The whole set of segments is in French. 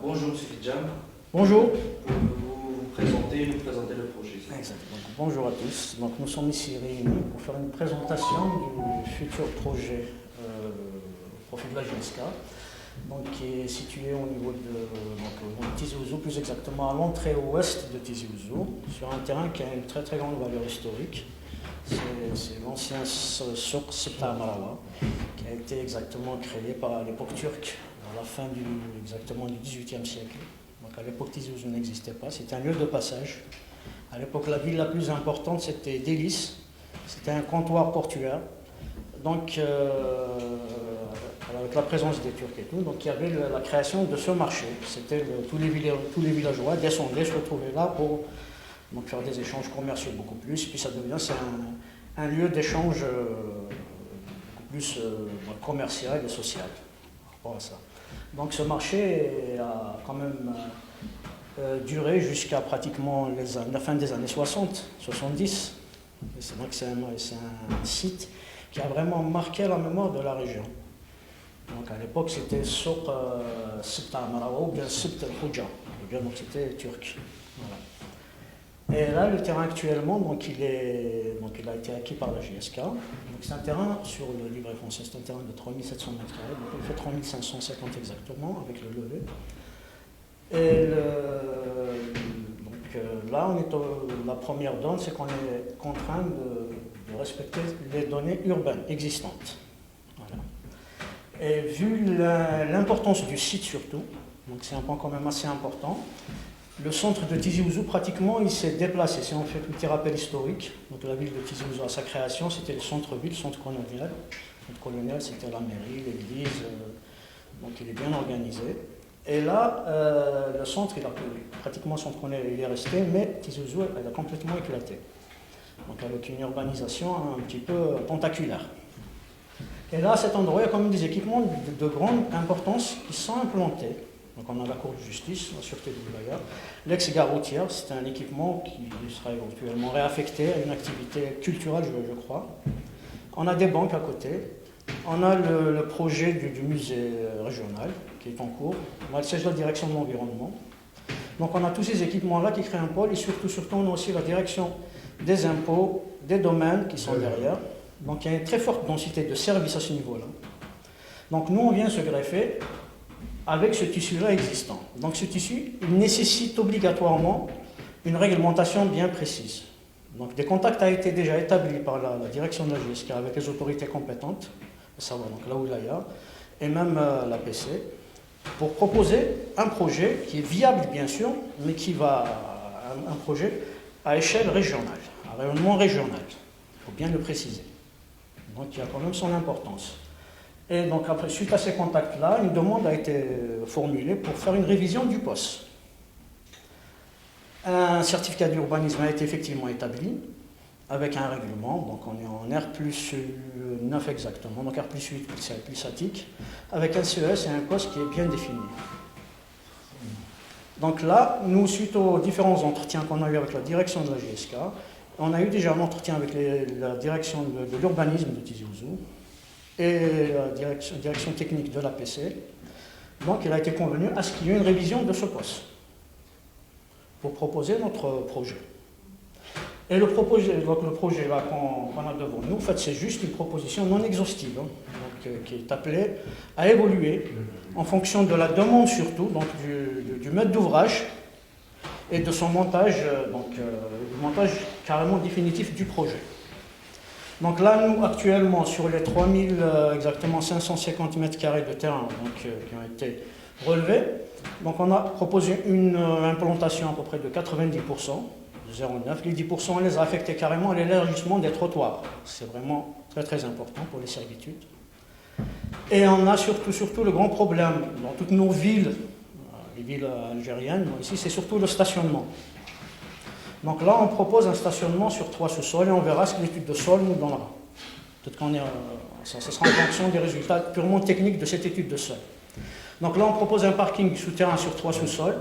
Bonjour M. Fidjam. Bonjour. Pouvez-vous vous présenter et nous présenter le projet? Exactement. Bonjour à tous. Donc, nous sommes ici réunis pour faire une présentation du futur projet au profit de la GSK, donc, qui est situé au niveau de Tizi Ouzou, plus exactement à l'entrée ouest de Tizi Ouzou, sur un terrain qui a une très très grande valeur historique. C'est l'ancien souk Sibta Marawa, qui a été exactement créé par l'époque turque, à la fin du XVIIIe siècle. Donc à l'époque, Tizi Ouzou n'existait pas, c'était un lieu de passage. À l'époque, la ville la plus importante, c'était Délice, c'était un comptoir portuaire. Donc, avec la présence des Turcs et tout, donc il y avait la création de ce marché. C'était tous les villageois descendaient, se retrouvaient là pour faire des échanges commerciaux beaucoup plus. Puis ça devient un lieu d'échange beaucoup plus commercial et social par rapport à ça. Donc ce marché a quand même duré jusqu'à pratiquement la fin des années 60, 70. C'est donc c'est un site qui a vraiment marqué la mémoire de la région. Donc à l'époque c'était Souk Sibta Marawa ou bien Sibt al-Khouja, donc c'était turc. Voilà. Et là, le terrain actuellement, il a été acquis par la GSK. C'est un terrain, sur le livret français, c'est un terrain de 3700 m², donc il fait 3550 exactement, avec le levé. Et là, la première donne, c'est qu'on est contraint de respecter les données urbaines existantes. Voilà. Et vu l'importance du site surtout, donc c'est un point quand même assez important, le centre de Tizi Ouzou, pratiquement, il s'est déplacé. Si on fait un petit rappel historique, donc la ville de Tizi Ouzou, à sa création, c'était le centre-ville, le centre colonial. Le centre colonial, c'était la mairie, l'église, donc il est bien organisé. Et là, le centre, pratiquement le centre colonial, il est resté, mais Tizi Ouzou, elle a complètement éclaté. Donc avec une urbanisation un petit peu tentaculaire. Et là, à cet endroit, il y a quand même des équipements de grande importance qui sont implantés. Donc on a la Cour de justice, la Sûreté de Boulaya. L'ex-gare routière, c'est un équipement qui sera éventuellement réaffecté à une activité culturelle, je crois. On a des banques à côté. On a le projet du musée régional qui est en cours. On a le siège de la direction de l'environnement. Donc on a tous ces équipements-là qui créent un pôle et surtout on a aussi la direction des impôts, des domaines qui sont derrière. Donc il y a une très forte densité de services à ce niveau-là. Donc nous, on vient se greffer avec ce tissu-là existant. Donc ce tissu, il nécessite obligatoirement une réglementation bien précise. Donc des contacts ont été déjà établis par la direction de la GSK avec les autorités compétentes, à savoir donc la Oulaya et même la PC, pour proposer un projet qui est viable bien sûr, mais qui va un projet à échelle régionale, à rayonnement régional. Il faut bien le préciser. Donc il y a quand même son importance. Et donc, après, suite à ces contacts-là, une demande a été formulée pour faire une révision du POS. Un certificat d'urbanisme a été effectivement établi avec un règlement. Donc, on est en R+9 exactement, donc R+8 plus ATIC, avec un CES et un POS qui est bien défini. Donc là, nous, suite aux différents entretiens qu'on a eu avec la direction de la GSK, on a eu déjà un entretien avec la direction de l'urbanisme de Tizi Ouzou et la direction technique de l'APC. Donc il a été convenu à ce qu'il y ait une révision de ce poste pour proposer notre projet. Et le projet là qu'on a devant nous, en fait, c'est juste une proposition non exhaustive, donc, qui est appelée à évoluer en fonction de la demande surtout, donc du maître d'ouvrage et de son montage, du montage carrément définitif du projet. Donc là, nous, actuellement, sur les 550 m² de terrain qui ont été relevés, donc on a proposé une implantation à peu près de 90%, de 0,9. Les 10%, on les a affectés carrément à l'élargissement des trottoirs. C'est vraiment très très important pour les servitudes. Et on a surtout le grand problème dans toutes nos villes, les villes algériennes, ici, c'est surtout le stationnement. Donc là, on propose un stationnement sur 3 sous-sols et on verra ce que l'étude de sol nous donnera. Peut-être ça sera en fonction des résultats purement techniques de cette étude de sol. Donc là, on propose un parking souterrain sur 3 sous-sols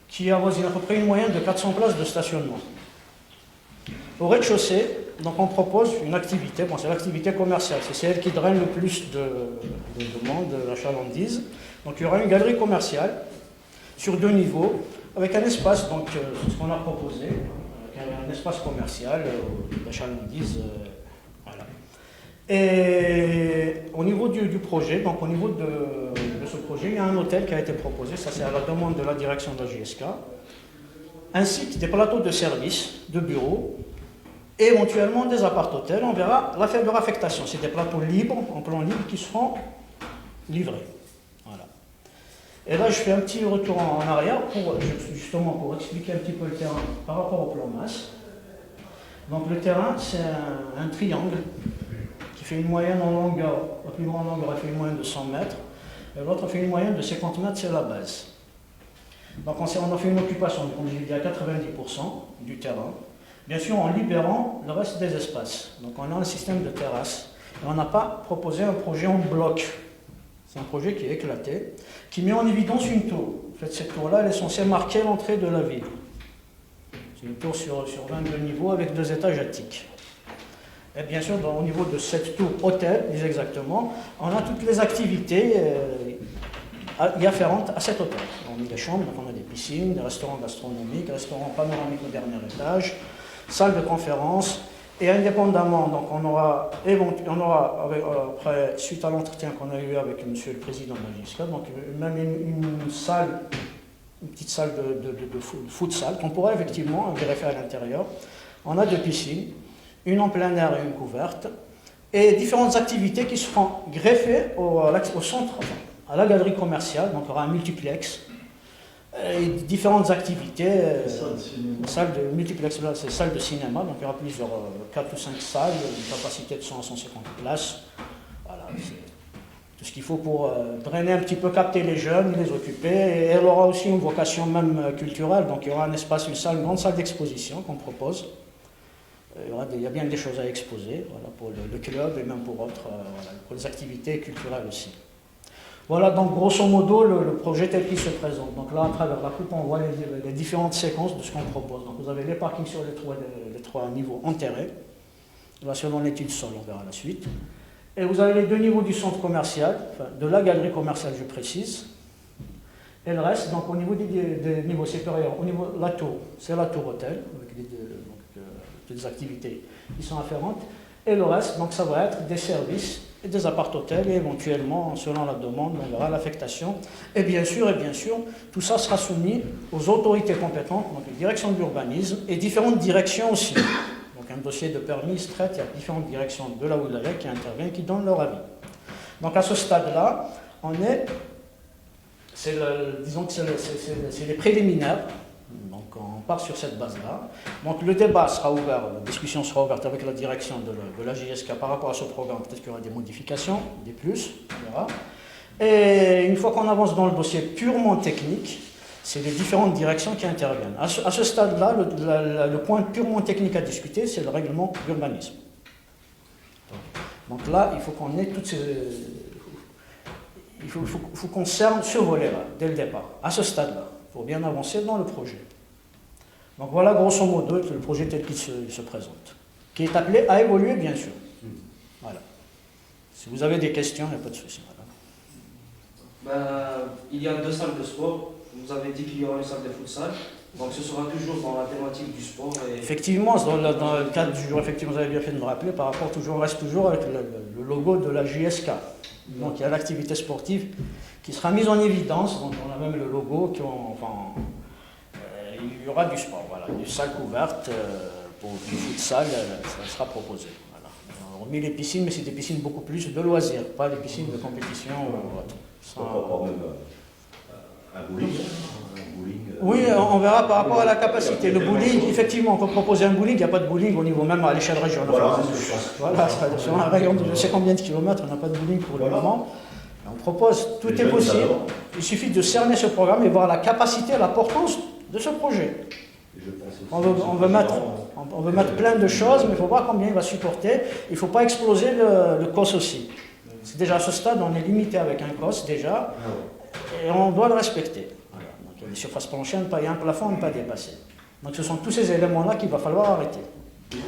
qui avoisine à peu près une moyenne de 400 places de stationnement. Au rez-de-chaussée, donc on propose une activité, c'est l'activité commerciale, c'est celle qui draine le plus de demandes, de la chalandise. Donc il y aura une galerie commerciale sur 2 niveaux, avec un espace, donc c'est ce qu'on a proposé, un espace commercial, d'achalandise, voilà. Et au niveau du projet, donc au niveau de ce projet, il y a un hôtel qui a été proposé, ça c'est à la demande de la direction de la JSK, ainsi que des plateaux de services, de bureaux, et éventuellement des appart-hôtels. On verra leur affectation. C'est des plateaux libres, en plan libre, qui seront livrés. Voilà. Et là, je fais un petit retour en arrière, justement pour expliquer un petit peu le terrain par rapport au plan masse. Donc le terrain, c'est un triangle qui fait une moyenne en longueur. La plus grande longueur, elle fait une moyenne de 100 mètres. Et l'autre fait une moyenne de 50 mètres, c'est la base. Donc on a fait une occupation, comme je l'ai dit, à 90% du terrain. Bien sûr, en libérant le reste des espaces. Donc on a un système de terrasse. Et on n'a pas proposé un projet en bloc. C'est un projet qui est éclaté, qui met en évidence une tour. En fait, cette tour-là, elle est censée marquer l'entrée de la ville. C'est une tour sur 22 niveaux avec 2 étages attiques. Et bien sûr, au niveau de cette tour hôtel, plus exactement, on a toutes les activités y afférentes à cet hôtel. On a des chambres, donc on a des piscines, des restaurants gastronomiques, restaurants panoramiques au dernier étage, salle de conférence, et indépendamment, donc on aura après, suite à l'entretien qu'on a eu avec monsieur le président de la JSK, donc même une salle, une petite salle de futsal qu'on pourra effectivement greffer à l'intérieur. On a 2 piscines, une en plein air et une couverte, et différentes activités qui seront greffées au centre, à la galerie commerciale, donc il y aura un multiplex, et différentes activités, salle de multiplex, c'est salle de cinéma, donc il y aura plusieurs, 4 ou 5 salles, une capacité de 100 à 150 places. Voilà, c'est tout ce qu'il faut pour drainer un petit peu, capter les jeunes, les occuper, et elle aura aussi une vocation même culturelle, donc il y aura un espace, une grande salle d'exposition qu'on propose. Il y a bien des choses à exposer, voilà, pour le club et même pour autres, voilà, pour les activités culturelles aussi. Voilà donc grosso modo le projet tel qu'il se présente. Donc là, à travers la coupe, on voit les différentes séquences de ce qu'on propose. Donc vous avez les parkings sur les 3 niveaux enterrés. Là, selon l'étude sol, on verra la suite. Et vous avez les 2 niveaux du centre commercial, enfin, de la galerie commerciale, je précise. Et le reste, donc au niveau des niveaux supérieurs, au niveau de la tour, c'est la tour hôtel, avec des activités qui sont afférentes. Et le reste, donc ça va être des services et des appart-hôtels, et éventuellement, selon la demande, on verra l'affectation. Et bien sûr, tout ça sera soumis aux autorités compétentes, donc les directions de l'urbanisme, et différentes directions aussi. Donc un dossier de permis se traite, il y a différentes directions de la wilaya qui interviennent, qui donnent leur avis. Donc à ce stade-là, disons que c'est les préliminaires. Donc on part sur cette base-là. Donc le débat sera ouvert, la discussion sera ouverte avec la direction de la JSK par rapport à ce programme. Peut-être qu'il y aura des modifications, des plus, on verra. Et une fois qu'on avance dans le dossier purement technique, c'est les différentes directions qui interviennent. À ce stade-là, le point purement technique à discuter, c'est le règlement d'urbanisme. Donc là, il faut qu'on ait toutes ces... Il faut qu'on cerne ce volet-là, dès le départ, à ce stade-là, pour bien avancer dans le projet. Donc voilà grosso modo le projet tel qu'il se présente, qui est appelé à évoluer bien sûr. Voilà. Si vous avez des questions, il n'y a pas de souci. Voilà. Il y a 2 salles de sport, vous avez dit qu'il y aura une salle de futsal, donc ce sera toujours dans la thématique du sport. Et... Effectivement, dans le cadre du jour, effectivement, vous avez bien fait de me rappeler, par rapport on reste toujours avec le logo de la JSK. Donc il y a l'activité sportive qui sera mise en évidence, donc on a même le logo, il y aura du sport, voilà, une salle couverte pour du futsal, ça sera proposé. Voilà. Hormis les piscines, mais c'est des piscines beaucoup plus de loisirs, pas des piscines de compétition ou autre. Un bowling. Oui, on verra par rapport à la capacité. Le bowling, effectivement, on peut proposer un bowling, il n'y a pas de bowling au niveau même à l'échelle régionale. Voilà, sur un rayon de je ne sais combien de kilomètres, on n'a pas de bowling pour le moment. On propose, tout est possible. Il suffit de cerner ce programme et voir la capacité, la portance de ce projet. On veut mettre plein de choses, mais il faut voir combien il va supporter. Il ne faut pas exploser le COS aussi. C'est déjà à ce stade, on est limité avec un COS déjà, et on doit le respecter. Voilà. Donc, il y a des surfaces planchères, il y a un plafond à ne pas dépasser. Donc ce sont tous ces éléments-là qu'il va falloir arrêter.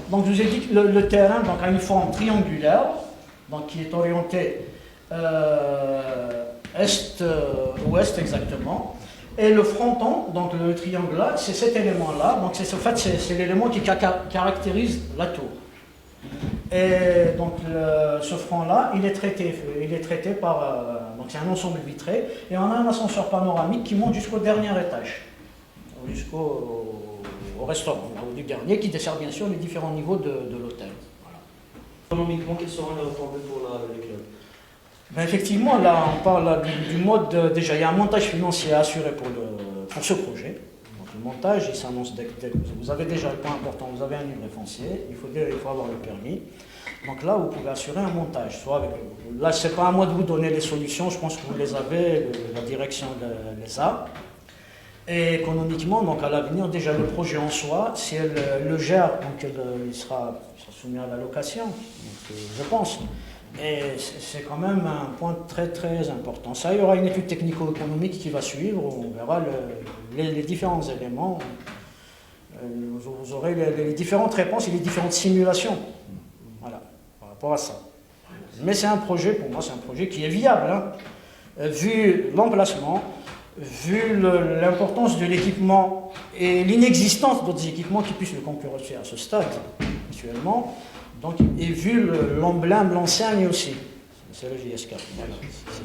Donc je vous ai dit que le terrain donc, a une forme triangulaire, donc, qui est orienté est-ouest exactement. Et le fronton, donc le triangle là, c'est cet élément-là. Donc en fait, c'est l'élément qui caractérise la tour. Et donc ce front-là, il est traité par, donc c'est un ensemble vitré, et on a un ascenseur panoramique qui monte jusqu'au dernier étage, jusqu'au restaurant du dernier, qui dessert bien sûr les différents niveaux de l'hôtel. Voilà. Économiquement, quelles seront les retombées pour le club? Ben effectivement, là on parle du mode, déjà il y a un montage financier assuré pour ce projet. Donc, le montage, il s'annonce dès que vous avez déjà le point important, vous avez un livret foncier, il faut avoir le permis. Donc là, vous pouvez assurer un montage. Là, ce n'est pas à moi de vous donner les solutions, je pense que vous les avez, la direction les a. Et économiquement, donc à l'avenir, déjà le projet en soi, si elle le gère, donc il sera soumis à la location, donc, je pense. Et c'est quand même un point très très important. Ça, il y aura une étude technico-économique qui va suivre, on verra les différents éléments. Vous aurez les différentes réponses et les différentes simulations. Voilà, par rapport à ça. Mais c'est un projet, pour moi, c'est un projet qui est viable, hein. Vu l'emplacement, vu l'importance de l'équipement et l'inexistence d'autres équipements qui puissent le concurrencer à ce stade, actuellement, donc, et vu l'emblème, l'enseigne aussi, c'est le JSK. Voilà.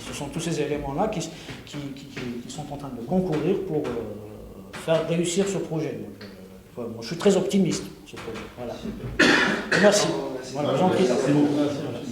Ce sont tous ces éléments-là qui sont en train de concourir pour faire réussir ce projet. Donc, moi, je suis très optimiste pour ce projet. Voilà. Merci. Merci. Voilà, j'en prie. Merci beaucoup.